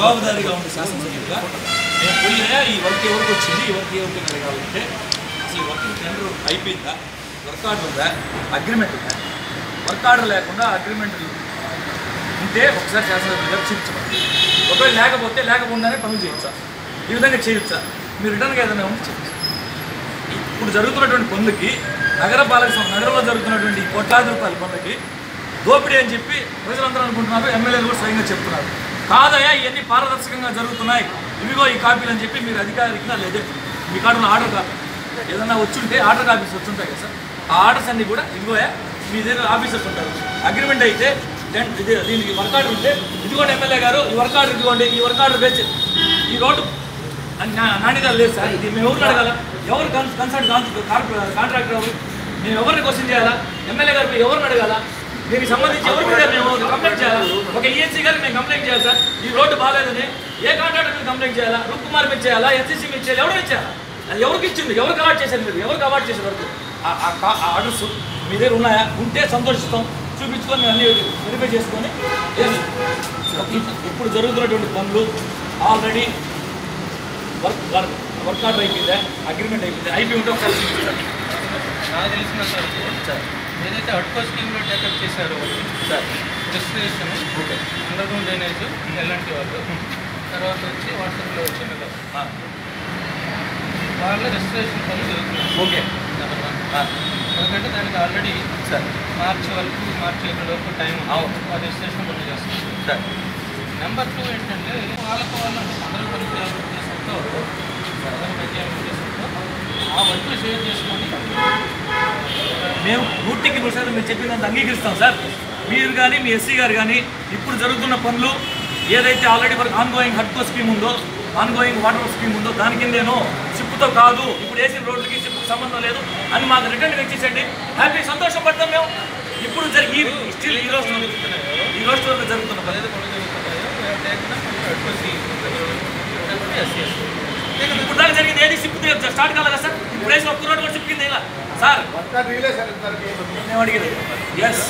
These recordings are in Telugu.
జవాబుదారీగా ఉండే శాసనసభ్యులుగా మేము పోయినా ఈ వర్క్ ఎవరికి వచ్చింది, ఎవరికి అడగాలంటే అసలు ఈ వర్కింగ్ టెండర్ అయిపోయిందా, వర్క్ ఆర్డర్ ఉందా, అగ్రిమెంట్ ఉందా? వర్క్ ఆర్డర్ లేకుండా అగ్రిమెంట్ ఉంటే ఒకసారి శాసనసభ్యులుగా చూపించమని, ఒకవేళ లేకపోతే పనులు చేయొచ్చా, ఈ విధంగా చేయొచ్చా? మీరు రిటర్న్గా ఏదైనా ఉంటే చెప్పచ్చు. ఇప్పుడు జరుగుతున్నటువంటి పనులకి నగరంలో జరుగుతున్నటువంటి కోట్లాది రూపాయల పనులకి దోపిడీ అని చెప్పి ప్రజలందరూ అనుకుంటున్నారు, ఎమ్మెల్యేలు కూడా స్వయంగా చెప్తున్నారు. కాదయా ఇవన్నీ పారదర్శకంగా జరుగుతున్నాయి, ఇవిగో ఈ కాపీలు అని చెప్పి మీరు అధికారికంగా లేదే మీ కాడున్న ఆర్డర్ కాపీ ఏదన్నా వచ్చుంటే ఆర్డర్ కాపీస్ వచ్చుంటాయి కదా సార్, ఆ ఆర్డర్స్ అన్నీ కూడా ఇదిగోయా మీ దగ్గర ఆఫీసర్స్ ఉంటారు. అగ్రిమెంట్ అయితే దీనికి వర్క్ ఆర్డర్ ఉంటే ఇదిగోండి ఎమ్మెల్యే గారు ఈ వర్క్ ఆర్డర్ ఇదిగోండి, ఈ వర్క్ ఆర్డర్ బేస్ ఈ రోడ్డు నాణ్యత లేదు సార్, ఇది మేము ఎవరిని అడగాల, ఎవరు కన్సల్ట్ కాంట్రాక్టర్ ఎవరు, మేము ఎవరిని క్వశ్చన్ చేయాలా, ఎమ్మెల్యే గారు ఎవరిని అడగాల, దీనికి సంబంధించి ఎవరి మీద మేము కంప్లైంట్ చేయాలా? ఒక ఈఎన్సీ గారికి మేము కంప్లైంట్ చేయాలి సార్, ఈ రోడ్డు బాగాలేదని ఏ కాంట్రాక్టర్ మీద కంప్లైంట్ చేయాలా, రూప్ కుమార్ మీద చేయాలా, ఎన్సీసీ మీద చేయాలి, ఎవరు ఇచ్చారా, అది ఎవరికి ఇచ్చింది, ఎవరికి అవార్డు చేశారు, మీరు ఎవరికి అవార్డు చేసే వరకు ఆ ఆర్డర్స్ మీ దగ్గర ఉన్నాయా? ఉంటే సంతోషిస్తాం, చూపించుకొని మేము అన్ని వెరిఫై చేసుకొని ఇప్పుడు జరుగుతున్నటువంటి పనులు ఆల్రెడీ వర్క్ ఆర్డర్ అయిపోయిందా, అగ్రిమెంట్ అయిపోయి ఉంటే ఒకసారి చూపిస్తాను. నాకు తెలిసిన సార్ ఏదైతే అడ్కో స్కీమ్లో టేకప్ చేశారో sir distribution okay, under ground drainage ఎలాంటి వాళ్ళు, తర్వాత వచ్చి వాట్సాప్లో వచ్చిన వాళ్ళ రిజిస్ట్రేషన్ పనులు జరుగుతున్నాయి. ఓకే ఎందుకంటే దానికి ఆల్రెడీ సార్ మార్చి 8 వరకు టైం ఆ రిజిస్ట్రేషన్ పనులు చేస్తున్నాం సార్. నెంబర్ 2 ఏంటంటే వాళ్ళకు అందరూ పనిచేయాలనే ఉద్దేశంతో ఆ వర్క్లు షేర్ చేసుకొని మేము 100% మీరు చెప్పినంత అంగీకరిస్తాం సార్. మీరు కానీ మీ ఎస్సీ గారు కానీ ఇప్పుడు జరుగుతున్న పనులు ఏదైతే ఆల్రెడీ మనకు ఆన్గోయింగ్ హడ్కో స్కీమ్ ఉందో, ఆన్గోయింగ్ వాటర్ స్కీమ్ ఉందో దాని కిందేనో సిప్పుతో కాదు, ఇప్పుడు వేసిన రోడ్లకి సిప్పుకు సంబంధం లేదు అని మాకు రిటర్న్ ఇచ్చేసండి, హ్యాపీ సంతోషం పడతాం మేము. ఇప్పుడు స్టిల్ ఈ రోజు జరుగుతున్న పనులు ఇప్పుడు దాకా జరిగింది ఏది సిప్పు స్టార్ట్ కాలేదా సార్? ఇప్పుడు వేసిన ఒక్క రోడ్డు కూడా సిప్పు కింద ఇలా సార్ మేము అడిగేది ఎస్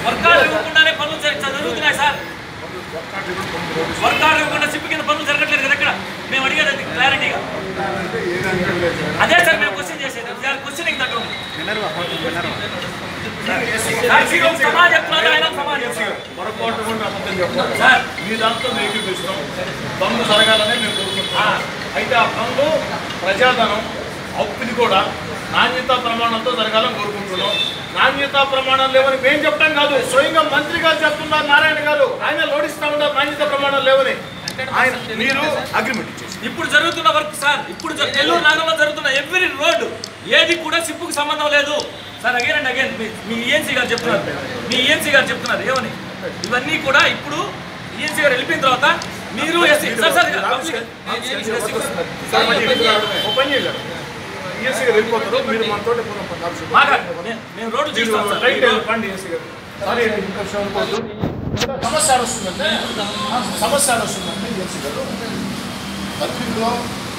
వర్క్ ఆర్డర్ ఇవ్వకుండానే పనులు జరుగుతున్నాయి సార్. వర్క్ ఆర్డర్ ఇవ్వకుండా సిప్పు కింద పనులు జరగట్లేదు కదా ఎక్కడ, మేము అడిగేది అది క్లారిటీగా. అదే సార్ మేము క్వశ్చన్ చేసేది, క్వశ్చన్ తగ్గ సమాజం చెప్తున్నారు, ఆయన సమాజం సార్ మీ దాంట్లో మీకు ఇస్తున్నాం పనులు జరగాలని మేము కోరుకుంటున్నాం. అయితే ఆ పనులు ప్రజాధనం అప్పుని కూడా నాణ్యతా ప్రమాణంతో జరగాలని కోరుకుంటున్నాం. నాణ్యతా ప్రమాణాలు లేవని మేము చెప్పడం కాదు, స్వయంగా మంత్రి గారు చెప్తున్నారు, నారాయణ గారు ఆయన లోడిస్తా ఉన్నారు నాణ్యతా ప్రమాణాలు లేవని. ఆయన మీరు అగ్రిమెంట్ ఇచ్చేసి ఇప్పుడు జరుగుతున్న వర్క్ సార్, ఇప్పుడు నెల్లూరు నగరంలో జరుగుతున్న ఎవ్రీ రోడ్ ఏది కూడా సిప్పుకు సంబంధం లేదు sir. Again and again me ENC గారు చెప్తున్నారు ఏమని, ఇవన్నీ కూడా ఇప్పుడు ఈఎన్సీ గారు వెళ్ళిపోయిన తర్వాత మీరు వెళ్ళిపోతారు, మీరు మనతో మేము రోడ్డు చూస్తాం. సమస్య వస్తుందంటే ఈఎన్సీ గారు పత్రికలో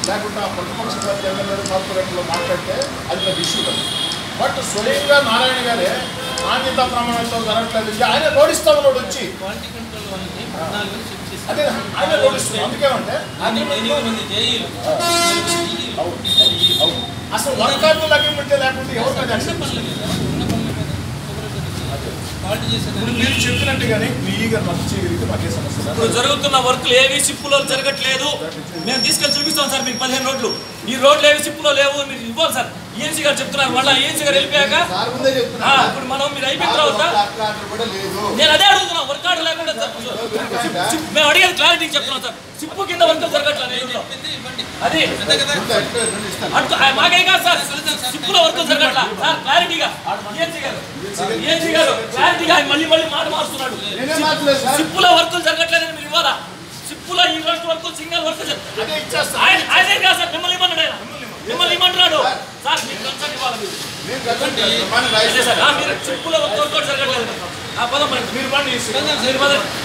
లేకుండా ప్రతిపక్ష పార్టీ ఎమ్మెల్యేలు కార్పొరేట్లో మాట్లాడితే అది పెద్ద ఇష్యూ కదా. బట్ స్వయంగా నారాయణ గారే నాణ్యతా ప్రమాణాలతో జరగట్లేదు, ఆయన లోడిస్తా ఉన్నాడు వచ్చి, అదే ఆయన లోడిస్తున్నాడు. అందుకేమంటే అసలు వర్క్ ఆర్డర్ అగ్రిమెంట్ లేకుండా ఎవరికైనా మీరు చెప్పినట్టుగానే మీ ఈగర్ రద్దు చేయగలిగితే మాకే సమస్య. ఇప్పుడు జరుగుతున్న వర్క్లు ఏవి సిప్పులో జరగట్లేదు, మేము తీసుకెళ్ళి చూపిస్తాం సార్ మీకు 15 రోడ్లు. ఈ రోడ్లు ఏవి సిప్పులో లేవు, మీరు ఇవ్వాలి సార్. ఈఎన్సీ గారు చెప్తున్నారు, మళ్ళీ ఈఎన్సీ గారు వెళ్ళిపోయాక ఇప్పుడు మనం మీరు అయిపోయిన తర్వాత నేను అదే అడుగుతున్నాం, వర్క్ ఆర్డర్ లేకుండా మేము అడిగేది క్లారిటీ చెప్తున్నాం సార్. సిప్పు కింద వర్క్ జరగట్లేదు, అది మాకే కాదు సార్, సిప్పులో వర్క్ జరగట్లా సార్. క్లారిటీగా ఈఎన్సీ గారు క్లారిటీగా మళ్ళీ మాట మారుస్తున్నాడు. సిప్పులో వర్కులు జరగట్లేదని మీరు ఇవ్వాలా? సిప్పులో ఈ రోజు వర్క్ సింగల్ వర్క్ ఆయన కాదు సార్, మిమ్మల్ని ఇవ్వమంటున్నాడు సార్. మీరు కన్సల్ట్ ఇవ్వాలి, మీరు సిప్పులో వర్క్ జరగట్లేదు. పదం మీరు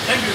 థ్యాంక్ యూ.